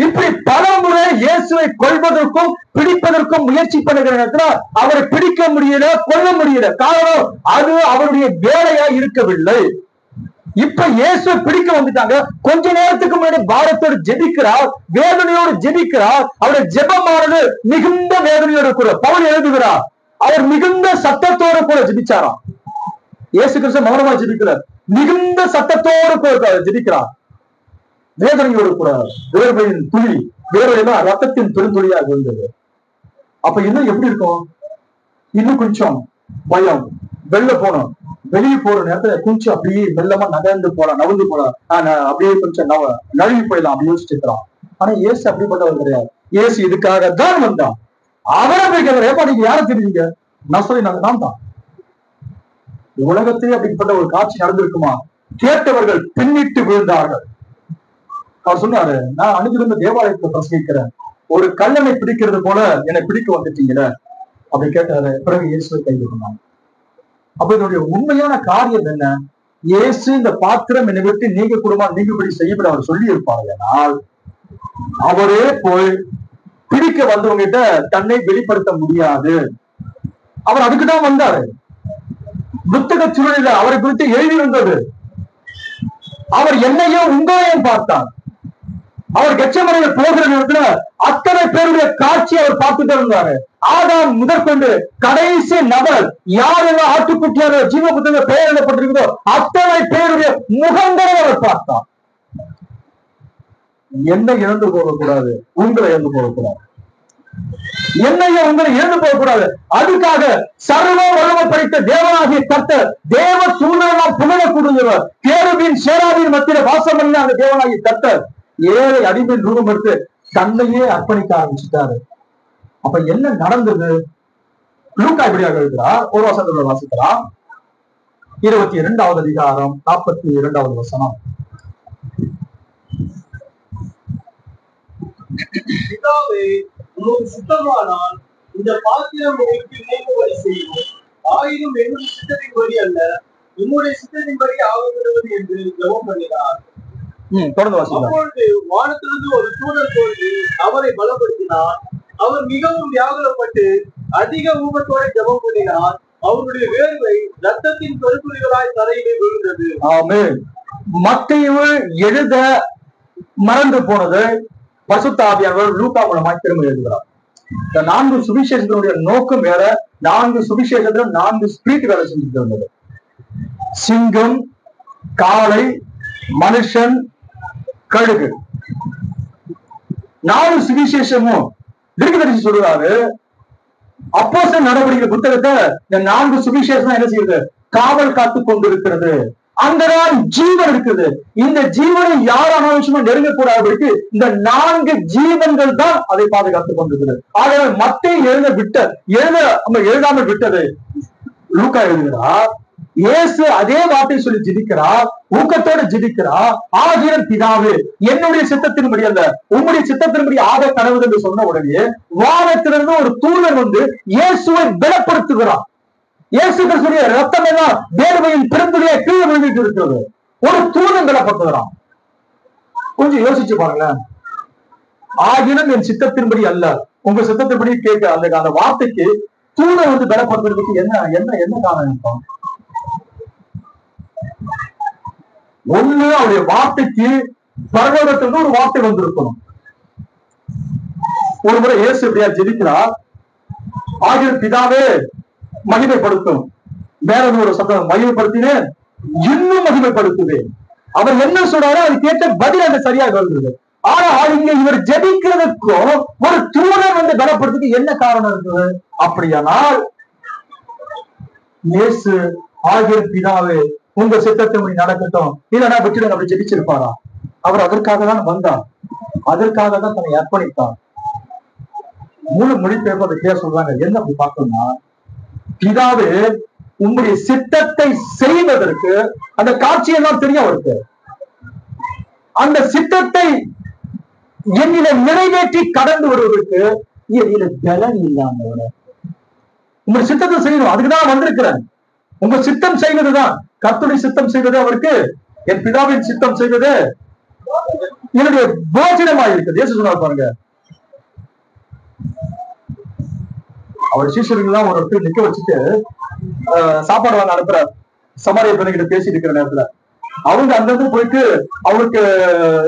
இப்படி பல முறை இயேசுவை கொல்வதற்கும் பிடிப்பதற்கும் முயற்சி பண்ணுகிற நேரத்துல அவரை பிடிக்க முடியல, கொல்ல முடியல. காரணம், அது அவருடைய வேலையா இருக்கவில்லை. இப்ப இயேசுவை பிடிக்க வந்துட்டாங்க. கொஞ்ச நேரத்துக்கு முன்னாடி பாரத்தோடு ஜெபிக்கிறார், வேதனையோடு ஜெபிக்கிறார். அவருடைய ஜெபமானது மிகுந்த வேதனையோடு கூட. பவுல் எழுதுகிறார், அவர் மிகுந்த சத்தத்தோடு கூட ஜெபிச்சாராம். இயேசு கிறிஸ்து மௌனமா ஜெபிக்கிறார், மிகுந்த சத்தத்தோடு கூட ஜெபிக்கிறார். வேதனையோடு கூட வேர்வையின் துளி, வேர்வையெல்லாம் ரத்தத்தின் துளியாக இருந்தது. அப்ப இன்னும் எப்படி இருக்கும்? இன்னும் கொஞ்சம் பயம், வெளில போனோம். வெளியே போற நேரத்துல கொஞ்சம் அப்படியே மெல்லமா நகர்ந்து போலாம், நகர்ந்து போலாம், அப்படியே கொஞ்சம் நழுவி போயிடலாம் அப்படி யோசிச்சு இருக்கிறோம். ஆனா இயேசு அப்படிப்பட்டவர் கிடையாது. இயேசு இதுக்காக தான் வந்தான். அவரை போய் கேட்கிற, ஏப்பா நீங்க யாரை தெரியுங்க? நான் சொல்லி நான் தான். உலகத்திலே அப்படிப்பட்ட ஒரு காட்சி நடந்திருக்குமா? கேட்டவர்கள் பின்னிட்டு விழுந்தார்கள். அவர் சொன்னாரு, நான் அணுகிருந்த தேவாலயத்தை பிரசங்கிக்கிறேன், ஒரு கல்லனை பிடிக்கிறது போல என்னை பிடிக்க வந்துட்டீங்களே அப்படி கேட்டாரு. பிறகு இயேசுவை கைது பண்ணாங்க. அப்ப இதனுடைய உண்மையான காரியம் என்ன? இயேசு இந்த பாத்திரம் என்னை விட்டு நீங்க குடும்பமா நீங்கபடி செய்யப்பட அவர் சொல்லி இருப்பாங்க. ஆனால் அவரே போய் பிடிக்க வந்தவங்க கிட்ட தன்னை வெளிப்படுத்த முடியாது. அவர் அதுக்குதான் வந்தாரு. புத்தக சூழலில் அவரை குறித்து எழுதியிருந்தது. அவர் என்னையும் உங்களையும் பார்த்தார். அவர் கெச்சமனையில் போகிற நேரத்துல அத்தனை பேருடைய காட்சி அவர் பார்த்துட்டு இருந்தாரு. ஆதாம் முதற்கொண்டு கடைசி நபர் யாரெல்லாம் ஆட்டுக்குட்டியான ஜீவ புத்தக பெயர் எழுதப்பட்டிருக்கிறதோ அத்தனை பேருடைய முகங்களை அவர் பார்த்தார். என்னை இழந்து போகக்கூடாது, உங்களை இழந்து போகக்கூடாது, என்னையும் உங்களை இழந்து போகக்கூடாது. அதுக்காக சர்வ வல்லமை படைத்த தேவனாகிய கர்த்தர், தேவ சூழ்நிலாம் புகழக்கூடியவர், கேருபீன் சேராபீன் மத்தியில வாசம் பண்ண அந்த தேவனாகிய கர்த்தர் ஏழை அடிமையின் ரூபம் எடுத்து தன்னையே அர்ப்பணிக்க ஆரம்பிச்சுட்டாரு. அப்ப என்ன நடந்தது? லூக்கா இப்படியாக இருக்கிறார். ஒரு வசனத்துல வாசிக்கலாம். 22வது அதிகாரம் 42வது வசனம். பிதாவே, உமக்கு சித்தமானால் இந்த பாத்திரம் உங்களுக்கு நீங்கும்படி செய்யும். ஆயினும் என்னுடைய சித்தத்தின்படி அல்ல, உம்முடைய சித்தத்தின்படி ஆகப்படுவது என்று ஜெபம் பண்ணினார். தொடர்ந்து வாசிக்கலாம். அப்பொழுது வானத்திலிருந்து ஒரு தூதன் தோன்றி அவரை பலப்படுத்தினார். அவர் மிகவும் வியாகுலப்பட்டு அதிக ஊக்கத்தோடு ஜெபம் பண்ணினார். அவருடைய வேர்வை ரத்தத்தின் பெருக்குழிகளாய் தரையிலே விழுந்தது. ஆமென். மத்தேயு எழுத மறந்து போனது பரிசுத்த ஆவியானவர் லூக்கா மூலமாய் திரும்ப எழுதுகிறார். இந்த 4 சுவிசேஷத்தினுடைய நோக்கம் வேற. 4 சுவிசேஷத்துல 4 ஸ்பிரிட் வேலை செஞ்சுட்டு இருந்தது. சிங்கம், காளை, மனுஷன், கழுகு. 4 சுவிசேஷமும் தீர்க்கதரிசி சொல்றாரு. அப்போஸ்தலர் நடவடிக்கைகள் புத்தகத்தை இந்த 4 சுவிசேஷம் என்ன செய்யுது? காவல் காத்து கொண்டிருக்கிறது. அங்கதான் ஜீவன் இருக்குது. இந்த ஜீவனை யார் அனாவசியமா நெருங்கக்கூடாது. இந்த 4 ஜீவன்கள் தான் அதை பாதுகாத்துக் கொண்டிருக்கிறது. ஆகவே மத்தேயு எழுதாமல் விட்டது லூக்கா எழுதுகிறார். இயேசு அதே வார்த்தை சொல்லி ஜெபிக்கிறார், ஊக்கத்தோடு ஜெபிக்கிறார். ஆகியன் பிதாவே, என்னுடைய சித்தத்தின்படி அல்ல உம்முடைய சித்தத்தின்படி ஆக கடவுள் என்று சொன்ன உடனே வானத்திலிருந்து ஒரு தூதன் வந்து இயேசுவை பலப்படுத்துகிறார். இயேசு கிறிஸ்துவின் ரத்தம் எல்லாம் வேர்வையின் பெருந்துளையா கீழே விழுந்துட்டு இருக்கிறது. ஒரு தூதன் பலப்படுத்துகிறான். கொஞ்சம் யோசிச்சு பாருங்களேன். ஆகினும் என் சித்தத்தின்படி அல்ல உங்க சித்தத்தின்படி கேட்க அந்த வார்த்தைக்கு தூதன் வந்து பலப்படுத்துறதுக்கு என்ன என்ன என்ன காரணம் இருக்கும்? ஒண்ணு அவருடைய வார்த்தைக்கு பரலோகத்திலிருந்து ஒரு வார்த்தை வந்திருக்கணும். ஒரு முறை இயேசு எப்படியா ஜெபிக்கிறார். ஆகிய பிதாவே மகிமைப்படுத்தும். வேற ஒரு சத்தம், மகிமைப்படுத்தினேன் இன்னும் மகிமைப்படுத்துவேன். அவர் என்ன சொல்றாரோ அது கேட்ட பதில் அந்த சரியாக வருகிறது. ஆனா இங்க இவர் ஜெபிக்கிறதுக்கும் ஒரு தூதன் வந்து பலப்படுத்துக்கு என்ன காரணம் இருக்குது? அப்படியானால் இயேசு ஆகிய பிதாவே உங்க சித்தத்தின்படி நடக்கட்டும், இல்லைன்னா விட்டுடுங்க அப்படி ஜெபிச்சிருப்பாரா? அவர் அதற்காக தான் வந்தார், அதற்காக தான் தன்னை அர்ப்பணித்தார். மூல மொழிபெயர்ப்பு அதை கிளியர் சொல்றாங்க. என்ன அப்படி பார்த்தோம்னா, பிதாவே உங்களுடைய சித்தத்தை செய்வதற்கு, அந்த காட்சியெல்லாம் தெரியும் அவருக்கு, அந்த சித்தத்தை என்னில நிறைவேற்றி கடந்து வருவதற்கு என்னில பலன் இல்லாம உங்க சித்தத்தை செய்யணும். அதுக்குதான் வந்திருக்கிறேன். உங்க சித்தம் செய்வதுதான், கர்த்தருடைய சித்தம் செய்வது அவருக்கு, என் பிதாவின் சித்தம் செய்வது என்னுடைய போஜனமாக இருக்குது. இயேசு சொன்னார் பாருங்க, அவர் சீஷர்கள்லாம் ஒரு இடத்துல நிக்க வச்சுட்டு சாப்பாடு வாங்க அனுப்புறார். சமாரிய பெண்கிட்ட பேசிட்டு இருக்கிற நேரத்துல அவங்க அங்கிருந்து போயிட்டு அவருக்கு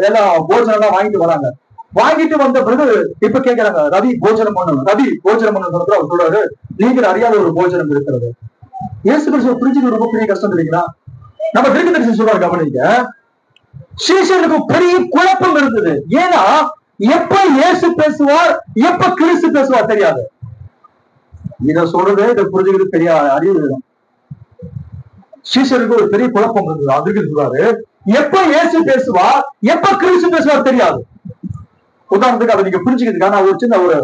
எல்லாம் போஜனம் எல்லாம் வாங்கிட்டு வராங்க. வாங்கிட்டு வந்த பிறகு இப்ப கேட்கிறாங்க, ரவி போஜனம் பண்ணணும், ரவி போஜனம் பண்ணணும். அவர் சொல்றாரு, நீங்கள் அறியாத ஒரு போஜனம் இருக்கிறது. இயேசு கிறிஸ்துவ புரிஞ்சுக்க ரொம்ப பெரிய கஷ்டம் இல்லைங்களா? நம்ம தீர்க்கதரிசி சொல்றாரு, கவனிங்க. சீஷர்களுக்கு பெரிய குழப்பம் இருந்தது. ஏன்னா எப்ப இயேசு பேசுவார், எப்ப கிறிஸ்து பேசுவார் தெரியாது. இத சொல்றது, இதை புரிஞ்சுக்கிறது பெரிய அறிவு வேணும். சீஷருக்கு ஒரு பெரிய குழப்பம் இருந்தது. அதுக்கு சொல்றாரு, எப்ப இயேசு பேசுவார், எப்ப கிறிஸ்து பேசுவார் தெரியாது. உதாரணத்துக்கு அதை நீங்க புரிஞ்சுக்கிறதுக்காக நான் ஒரு சின்ன ஒரு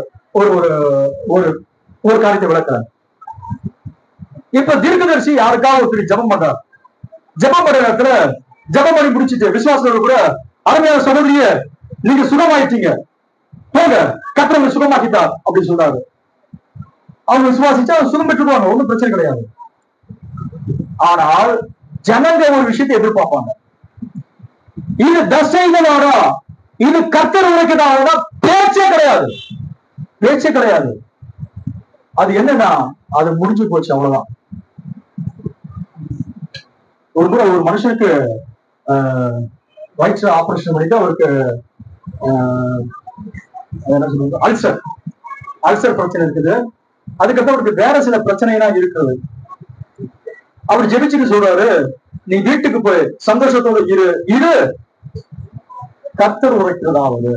ஒரு ஒரு காரியத்தை விளக்குறேன். இப்ப தீர்க்கதரிசி யாருக்காக ஒருத்தர் ஜபம் பண்றார். ஜபம் பண்ற நேரத்துல ஜபம் பண்ணி முடிச்சுட்டு விசுவாசத்தோட கூட, அருமையான சகோதரிய நீங்க சுகமாயிட்டீங்க, போங்க கர்த்தர் சுகமாக்கிட்டார் அப்படின்னு சொல்றாரு. அவங்க விசுவாசிச்சா சுகம் பெற்றுடுவாங்க, ஒன்றும் பிரச்சனை கிடையாது. ஆனால் ஜனங்க ஒரு விஷயத்தை எதிர்பார்ப்பாங்க, இது தசைகளோட, இது கர்த்தர் உரைக்கிறதா, பேச்சே கிடையாது, பேச்சே கிடையாது. அது என்னன்னா, அது முடிஞ்சு போச்சு, அவ்வளவுதான். ஒரு முறை ஒரு மனுஷனுக்கு வயிற்று ஆபரேஷன் பண்ணிட்டு அவருக்கு என்ன சொல்றது, அல்சர் பிரச்சனை இருக்குது. அதுக்கப்புறம் அவருக்கு வேற சில பிரச்சனைலாம் இருக்கிறது. அவர் ஜெபிச்சுட்டு சொல்றாரு, நீ வீட்டுக்கு போய் சந்தோஷத்தோட இரு, கர்த்தர் உரைக்கிறதாவது,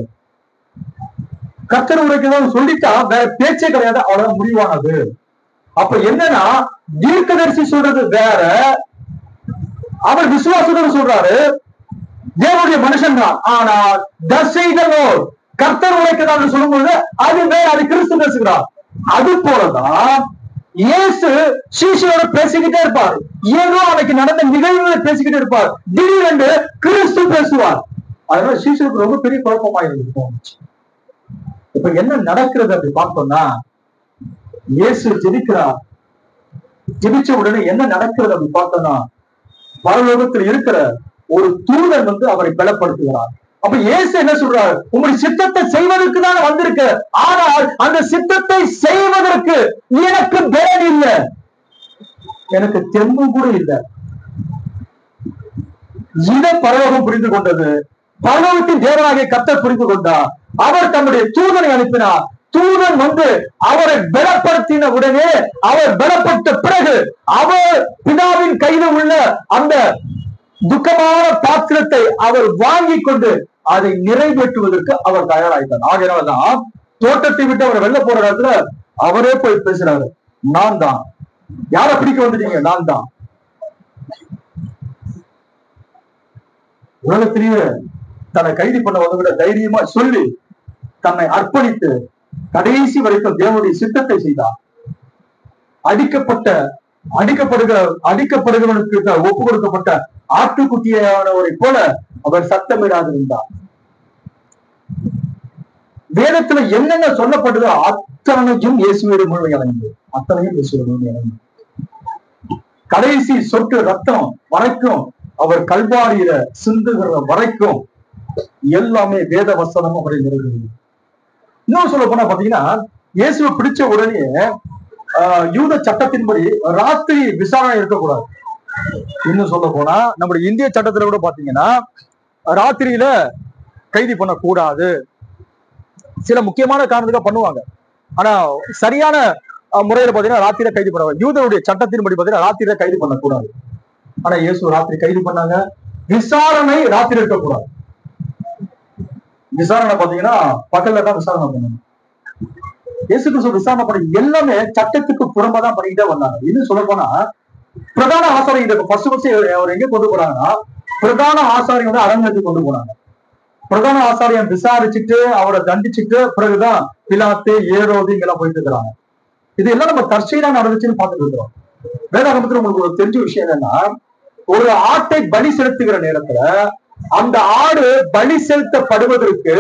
கர்த்தர் உரைக்கிறதா சொல்லிட்டா வேற பேச்சே கிடையாது, அவ்வளவு முடிவானது. அப்ப என்னன்னா, தீர்க்கதரிசி சொல்றது வேற, அவர் விசுவாசத்தோடு சொல்றாரு, தேவனுடைய மனுஷன் தான். ஆனால் தசைகளோ கர்த்தர் உரைக்கிறதா சொல்லும்போது அது வேற, அது கிறிஸ்து பேசுகிறார். அது போலதான் இயேசு சீஷரோட பேசிக்கிட்டே இருப்பார். ஏதோ அன்னைக்கு நடந்த நிகழ்வுகளை பேசிக்கிட்டே இருப்பார். திடீரென்று கிறிஸ்து பேசுவார். அதனால சீஷருக்கு ரொம்ப பெரிய குழப்பமா இருந்துச்சு. இப்ப என்ன நடக்கிறது அப்படி பார்த்தோம்னா, இயேசு ஜெபிக்கிறார். ஜெபிச்ச உடனே என்ன நடக்கிறது அப்படி பார்த்தோம்னா, பரலோகத்தில் இருக்கிற ஒரு தூதன் அவரை பலப்படுத்துகிறார். அப்ப இயேசு என்ன சொல்றாரு, உங்களுடைய சித்தத்தை செய்வதற்கு தான் வந்திருக்க, ஆனால் அந்த சித்தத்தை செய்வதற்கு எனக்கு பலன் இல்லை, எனக்கு தெம்பு கூட இல்லை. இதை பரலோகம் புரிந்து கொண்டது. பரலோகத்தின் தேவனாகிய கர்த்தர் புரிந்து கொண்டார். அவர் தன்னுடைய தூதனை அனுப்பினார். தூதன் அவரை பலப்படுத்தின உடனே, அவர் பலப்பட்ட பிறகு அவர் பிதாவின் கையில் உள்ள அந்த துக்கமான பாத்திரத்தை அவர் வாங்கி கொண்டு அதை நிறைவேற்றுவதற்கு அவர் தயாராயிட்டார். ஆகையால்தான் தோட்டத்தை விட்டு அவர் வெளில போற இடத்துல அவரே போய் பேசுறாரு, நான் தான். யாரை பிடிக்க வந்துட்டீங்க? நான் தான். உலகத்திலேயே தன்னை கைது பண்ண வந்தவங்க தைரியமா சொல்லி தன்னை அர்ப்பணித்து கடைசி வரைக்கும் தேவனுடைய சித்தத்தை செய்தார். அடிக்கப்படுகிறவனுக்கு ஒப்பு கொடுக்கப்பட்ட ஆட்டுக்குட்டியானவரை போல அவர் சத்தமிடாதிருந்தார். வேதத்துல என்னென்ன சொல்லப்படுதோ அத்தனையும் இயேசுவோட முழுமை அடைந்தது. அத்தனையும் இயேசுவோட முழுமை அடைந்தது. கடைசி சொட்டு ரத்தம் வரைக்கும், அவர் கல்வாரியில சிந்துகிற வரைக்கும் எல்லாமே வேத வசனமும் அவரை நிறைவேறுகிறது. இன்னும் சொல்ல போனா பாத்தீங்கன்னா, இயேசுவை பிடிச்ச உடனே யூத சட்டத்தின்படி ராத்திரி விசாரணை இருக்கக்கூடாது. இன்னும் சொல்ல போனா நம்முடைய இந்திய சட்டத்துல கூட பாத்தீங்கன்னா ராத்திரியில கைது பண்ணக்கூடாது. சில முக்கியமான காரணத்துக்காக பண்ணுவாங்க, ஆனா சரியான முறையில பாத்தீங்கன்னா ராத்திரியில கைது பண்ணுவாங்க. யூதருடைய சட்டத்தின்படி பாத்தீங்கன்னா ராத்திரியில கைது பண்ணக்கூடாது. ஆனா இயேசு ராத்திரி கைது பண்ணாங்க. விசாரணை ராத்திரி இருக்கக்கூடாது. விசாரணை பாத்தீங்கன்னா பகல்ல தான் விசாரணை பண்ணணும். இயேசு கிறிஸ்து விசாரணை பண்ணி எல்லாமே சட்டத்துக்கு புறம்பாதான் பண்ணிக்கிட்டே வந்தாங்க. இன்னும் சொல்ல போனா பிரதான ஆசாரிகள் ஃபர்ஸ்ட் அவர் எங்க கொண்டு போறாங்கன்னா, பிரதான ஆசாரியோட அரங்கத்துக்கு கொண்டு போனாங்க. பிரதான ஆசாரியம் விசாரிச்சுட்டு அவரை தண்டிச்சுட்டு பிறகுதான் பிலாத்து ஏரோது இங்கெல்லாம் போயிட்டு இருக்கிறாங்க. இது எல்லாம் நம்ம தற்செயலா நடந்துச்சுன்னு பார்த்துட்டு இருக்கிறோம். வேதாகமத்துல உங்களுக்கு ஒரு தெரிஞ்ச விஷயம் என்னன்னா, ஒரு ஆட்டை பலி செலுத்துகிற நேரத்துல அந்த ஆடு பலி செலுத்தப்படுவதற்கு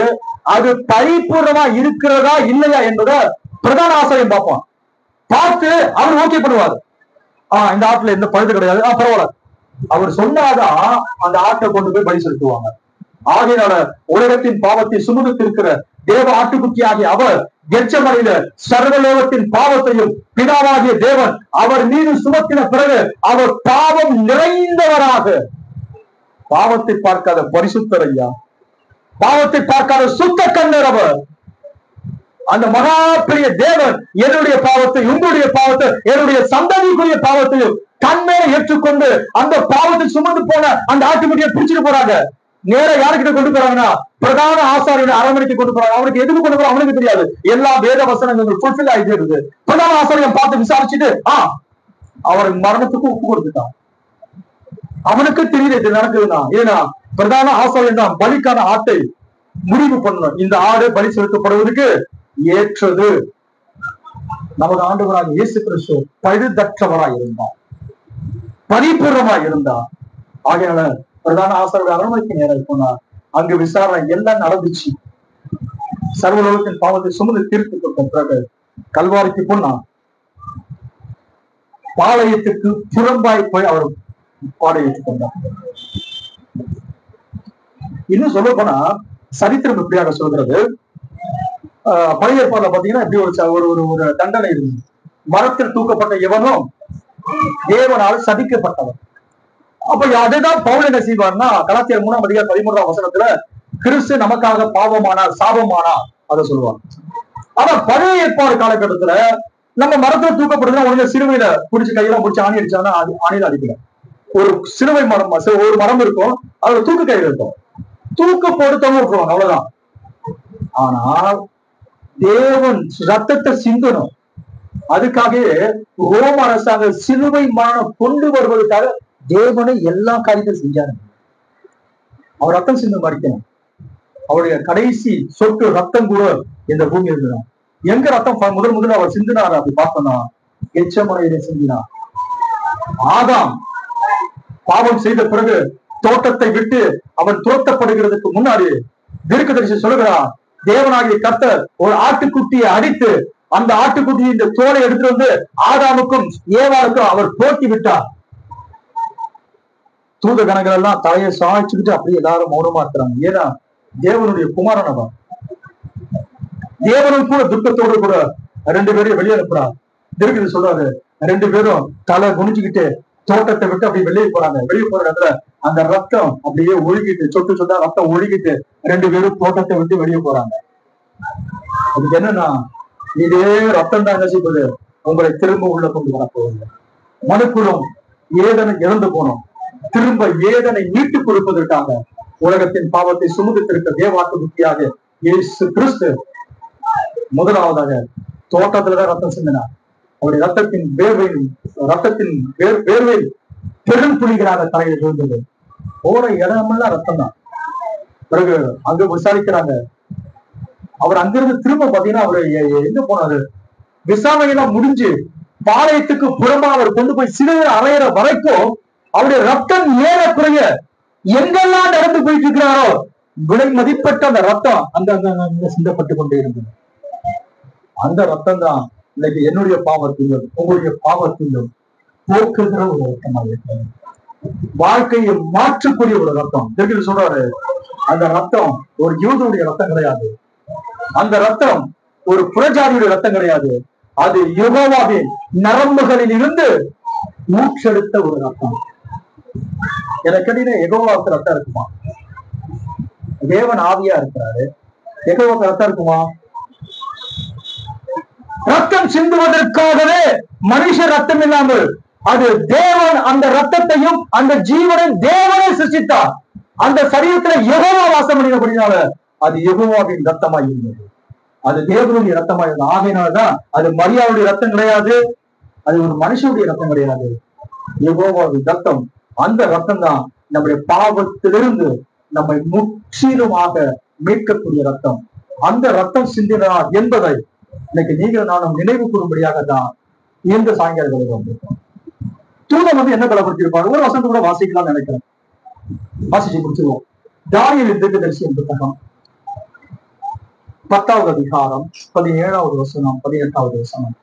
அது பரிபூர்ணமா இருக்கிறதா இல்லையா என்பதை பிரதான ஆசாரியம் பார்ப்பான். பார்த்து அவர் ஓகே பண்ணுவாரு. இந்த ஆட்டுல எந்த பழுது கிடையாது, பரவாயில்ல அவர் சொன்னாதான் அந்த ஆட்டை கொண்டு போய் பலி செலுத்துவாங்க. ஆகையினால உலகத்தின் பாவத்தை சுமந்திருக்கிற தேவ ஆட்டுக்குட்டி ஆகிய அவர் கெத்செமனையில சர்வலோகத்தின் பாவத்தையும் பிதாவாகிய தேவன் அவர் மீது சுமத்தின பிறகு அவர் பாவம் நிறைந்தவராக, பாவத்தை பார்க்காத பரிசுத்தர் ஐயா, பாவத்தை பார்க்காத சுத்த கண்ணர் அவர், அந்த மகா பெரிய தேவன் என்னுடைய பாவத்தை, உங்களுடைய பாவத்தை, என்னுடைய சந்ததிக்குரிய பாவத்தையும் தன்மையை ஏற்றுக்கொண்டு அந்த பாவத்தை சுமந்து போன அந்த ஆட்டுக்குட்டியை பிடிச்சிட்டு போறாங்க. நேரம் யாருக்கிட்ட கொண்டு போறாங்கன்னா பிரதான ஆசாரியோட அரண்மனைக்கு கொண்டு போறாங்க. அவனுக்கு எதுக்கு கொண்டு போறாங்க அவனுக்கு தெரியாது. எல்லா வேத வசனங்கள் ஃபுல்ஃபில் ஆகிட்டு இருக்குது. பிரதான ஆசாரியம் பார்த்து விசாரிச்சுட்டு அவருக்கு மரணத்துக்கு ஒப்பு கொடுத்துட்டான். அவனுக்கு தெரியல இது நடக்குதுன்னா. ஏன்னா பிரதான ஆசாரியம் தான் பலிக்கான ஆட்டை முடிவு பண்ணணும். இந்த ஆடு பலி செலுத்தப்படுவதற்கு ஏற்றது. நமது ஆண்டவராக இயேசு கிறிஸ்து பழுதற்றவராய் இருந்தார், பரிபூர்ணமாய் இருந்தார். ஆகையால பிரதான ஆசாரியோட அரண்மனைக்கு நேரம் போனார். அங்கு விசாரணை எல்லாம் நடந்துச்சு. சர்வலோகத்தின் பாவத்தை சுமந்து தீர்த்து கொடுத்த பிறகு கல்வாரிக்கு போனார். பாளையத்துக்கு புறம்பாய் போய் அவர் பாடை ஏற்றுக்கொண்டார். இன்னும் சொல்ல போனா சரித்திரம் எப்படியாக சொல்றது, பழைய ஏற்பாடுல பாத்தீங்கன்னா எப்படி ஒரு தண்டனை இருந்தது. மரத்தில் தூக்கப்பட்ட எவனும் தேவனால் சதிக்கப்பட்டவன். அப்ப அதுதான் பவுல் என்ன செய்வார்னா, கலாத்தியர் 3:13 கிறிஸ்து நமக்காக பாவமானா சாபமானா அதை சொல்லுவாங்க. ஆனா பழைய ஏற்பாடு காலகட்டத்துல நம்ம மரத்துல தூக்கப்படுதுன்னா உடனே சிறுவையில பிடிச்சி கையெல்லாம் பிடிச்சி ஆணி அடிச்சாங்கன்னா அது ஆணியில அடிக்கல. ஒரு சிறுவை மரம், ஒரு மரம் இருக்கும், அதுல தூக்கு கையில இருக்கும், தூக்க போட்டு தொங்க விட்டுருவாங்க, அவ்வளவுதான். ஆனால் தேவன் ரத்தத்தை சிந்தணும். அதுக்காக ரோம அரசாங்க சிலுவை மரணம் கொண்டு வருவதற்காக தேவனை எல்லா காரியத்தையும் செஞ்சாரு. அவர் ரத்தம் சிந்து மறிக்கணும். அவருடைய கடைசி சொட்டு ரத்தம் கூட இந்த பூமி இருந்துதான். எங்க ரத்தம் முதல் அவர் சிந்தினார் அப்படி பார்த்தோம்னா கெத்செமனையிலே சிந்தினார். ஆதாம் பாவம் செய்த பிறகு தோட்டத்தை விட்டு அவன் துரத்தப்படுகிறதுக்கு முன்னாடி தீர்க்கதரிசி சொல்லுகிறார், தேவனாகிய கர்த்தர் ஒரு ஆட்டுக்குட்டியை அடித்து அந்த ஆட்டுக்குட்டியை இந்த தோலை எடுத்துட்டு வந்து ஆதாமுக்கும் ஏவாளுக்கும் அவர் போட்டி விட்டார். தூத கணங்கள் எல்லாம் தலையை சாய்ச்சுக்கிட்டு அப்படியே எல்லாரும் மௌனமா இருக்கிறாங்க. ஏன்னா தேவனுடைய குமாரன் அவன். தேவனும் கூட துக்கத்தோடு கூட 2 பேரையும் வெளியே அனுப்புறார். திருப்பி சொல்றாரு, 2 பேரும் தலை குனிஞ்சுக்கிட்டு தோட்டத்தை விட்டு அப்படி வெளியே போறாங்க. வெளியே போற இடத்துல அந்த ரத்தம் அப்படியே ஒழுகிட்டு சொட்டு சொட்டா ரத்தம் ஒழுகிட்டு 2 பேரும் தோட்டத்தை விட்டு வெளியே போறாங்க. அதுக்கு என்னன்னா, இதே ரத்தம் தான் என்ன செய்வது, உங்களை திரும்ப உள்ள கொண்டு வரப்போகுது. மனுக்குளம் ஏதனை இழந்து போனோம், திரும்ப ஏதனை மீட்டுக் கொடுப்பதற்காக உலகத்தின் பாவத்தை சுமந்திருக்க தேவாட்டுக்குட்டியாக இயேசு கிறிஸ்து முதலாவதாக தோட்டத்துலதான் ரத்தம் சிந்தினார். அவருடைய ரத்தத்தின் வேர்வை பெரும் புலிகளாக தலையில் விழுந்தது. போற இடமெல்லாம் ரத்தம் தான். பிறகு அங்க விசாரிக்கிறாங்க. அவர் அங்கிருந்து திரும்ப பாத்தீங்கன்னா அவரு எங்க போனாரு, விசாரணையெல்லாம் முடிஞ்சு பாளையத்துக்கு புறமா அவர் கொண்டு போய் சிலுவையில் அறையிற வரைக்கும் அவருடைய ரத்தம் ஏறக்குறைய எங்கெல்லாம் நடந்து போயிட்டு இருக்கிறாரோ விலை மதிப்பட்ட அந்த ரத்தம் அங்க சிந்தப்பட்டு கொண்டே இருந்தது. அந்த ரத்தம் தான் இன்னைக்கு என்னுடைய பாவத்திலும் உங்களுடைய பாவத்திலும் போக்குகிற ஒரு ரத்தமாக இருக்கிறது. வாழ்க்கையை மாற்றக்கூடிய ஒரு ரத்தம். தெரிஞ்சு சொல்றாரு, அந்த ரத்தம் ஒரு யூதனுடைய ரத்தம் கிடையாது, அந்த ரத்தம் ஒரு புறஜாதியுடைய ரத்தம் கிடையாது, அது யெகோவாவின் நரம்புகளில் இருந்து மூச்செடுத்த ஒரு ரத்தம். எனக்கு கேட்டீங்கன்னா யெகோவாவுக்கு ரத்தம் இருக்குமா? தேவன் ஆவியா இருக்கிறாரு, யெகோவாவுக்கு ரத்தம் இருக்குமா? ரத்தம் சிந்துவதற்காகவே மனுஷ ரத்தம் இல்லாமல் அது தேவன் அந்த ரத்தத்தையும் அந்த ஜீவனை தேவனை சிருஷ்டித்தார். அந்த சரீரத்துல யெகோவா வாசம் பண்ணினபடினால அது யெகோவாவின் ரத்தமாய் இருந்தது, அது தேவனுடைய ரத்தமாய் இருந்தது. ஆகையினால்தான் அது மரியாவுடைய ரத்தம் கிடையாது, அது ஒரு மனுஷனுடைய ரத்தம் கிடையாது, யெகோவாவின் ரத்தம். அந்த ரத்தம் தான் நம்முடைய பாவத்திலிருந்து நம்மை முற்றிலுமாக மீட்கக்கூடிய ரத்தம். அந்த ரத்தம் சிந்தினார் என்பதை இன்னைக்கு நீங்கள் நானும் நினைவு கூறும்படியாக தான் இந்த சாயங்காலம் வந்திருக்கோம். தூதன் என்ன பலப்படுத்தியிருப்பார்? ஒரு வசனத்தை கூட வாசிக்கலாம் நினைக்கிறேன். வாசிச்சு முடிச்சிருவோம். தானியேல் தீர்க்கதரிசியின் புத்தகம் 10வது அதிகாரம் 17வது வசனம் 18வது வசனம்.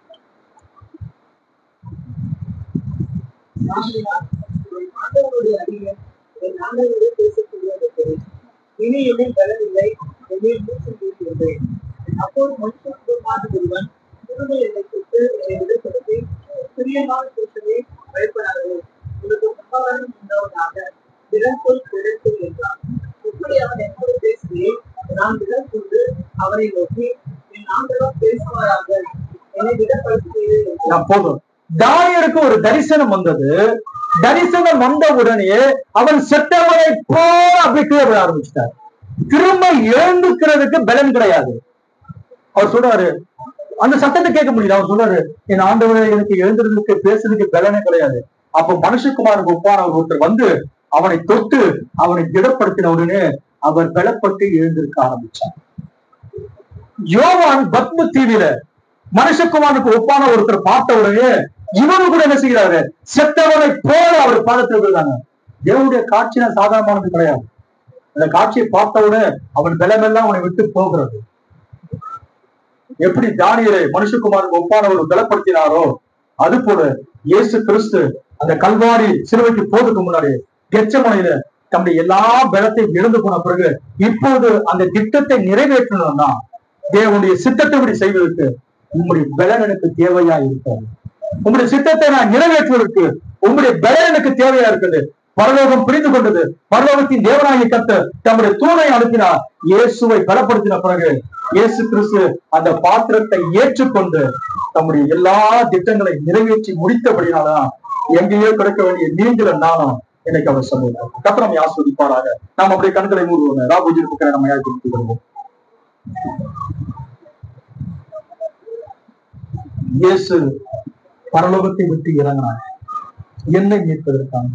அப்போது மனுஷன் ஒருவன் திருமல் என்னை தொட்டு என்னை எதிர்ப்படுத்தி பிரியமான புருஷனை பயப்படாது, உங்களுக்கு சமாதானம் உண்டாவதாக, விரல்கொள் விரல்கொள் என்றான். இப்படி அவன் என்னோடு பேசுகிறேன். நான் விரல் கொண்டு அவரை நோக்கி, என் ஆண்டவர் பேசுவாராக, என்னை விடப்படுத்துகிறேன். போதும். தானியேலுக்கு ஒரு தரிசனம் வந்தது. தரிசனம் வந்த உடனே அவன் செத்தவரை போல அப்படி கீழே ஆரம்பிச்சிட்டார். திரும்ப எழுந்துக்கிறதுக்கு பலன் கிடையாது. அவர் சொல்றாரு, அந்த சத்தத்தை கேட்க முடியல. அவர் சொல்றாரு, என் ஆண்டவரை எனக்கு எழுந்திருக்கு பேசுறதுக்கு பலனே கிடையாது. அப்ப மனுஷகுமாருக்கு ஒப்பான ஒருத்தர் வந்து அவனை தொட்டு அவனை திடப்படுத்தின உடனே அவர் பலப்பட்டு எழுந்திருக்க ஆரம்பிச்சார். யோவான் பத்ம தீவில மனுஷகுமாருக்கு ஒப்பான ஒருத்தர் பார்த்த உடனே இவனு கூட என்ன செய்கிறாரு? செத்தவனை போல அவர் பாதத்தில் விழுந்தாங்க. தேவனுடைய காட்சி சாதாரணமானது கிடையாது. அந்த காட்சியை பார்த்தவுடனே அவன் பலமெல்லாம் அவனை விட்டு போகிறது. எப்படி தானியேலை மனுஷகுமாருக்கு ஒப்பானவர் பலப்படுத்தினாரோ அது போல இயேசு கிறிஸ்து அந்த கல்வாரி சிலுவைக்கு போறதுக்கு முன்னாடி கெத்செமனையில தம்முடைய எல்லா பலத்தையும் இழந்து போன பிறகு இப்போது அந்த திட்டத்தை நிறைவேற்றணும்னா தேவனுடைய சித்தத்தை செய்வதற்கு உங்களுடைய பலன் எனக்கு தேவையா இருக்காது. உங்களுடைய சித்தத்தை நான் நிறைவேற்றுவதற்கு உங்களுடைய பலன் எனக்கு தேவையா இருக்குது. பரலோகம் புரிந்து கொண்டது. பரலோகத்தின் தேவனாகிய கர்த்தர் தம்முடைய தூணை அனுப்பினார். இயேசுவை பலப்படுத்தின பிறகு இயேசு கிறிஸ்து அந்த பாத்திரத்தை ஏற்றுக்கொண்டு தம்முடைய எல்லா திட்டங்களை நிறைவேற்றி முடித்தபடினால்தான் எங்கேயோ கிடைக்க வேண்டிய நீங்களும் நானும் இன்னைக்கு அவர் சொல்லுவார். கர்த்தர் ஆஸ்வதிப்பாராக. நாம் அப்படியே கண்களை மூடுவோம். ராபூஜி நம்ம யாருக்கு கொள்வோம். இயேசு பரலோகத்தை விட்டு இறங்கினார் என்னை மீட்பதற்காக.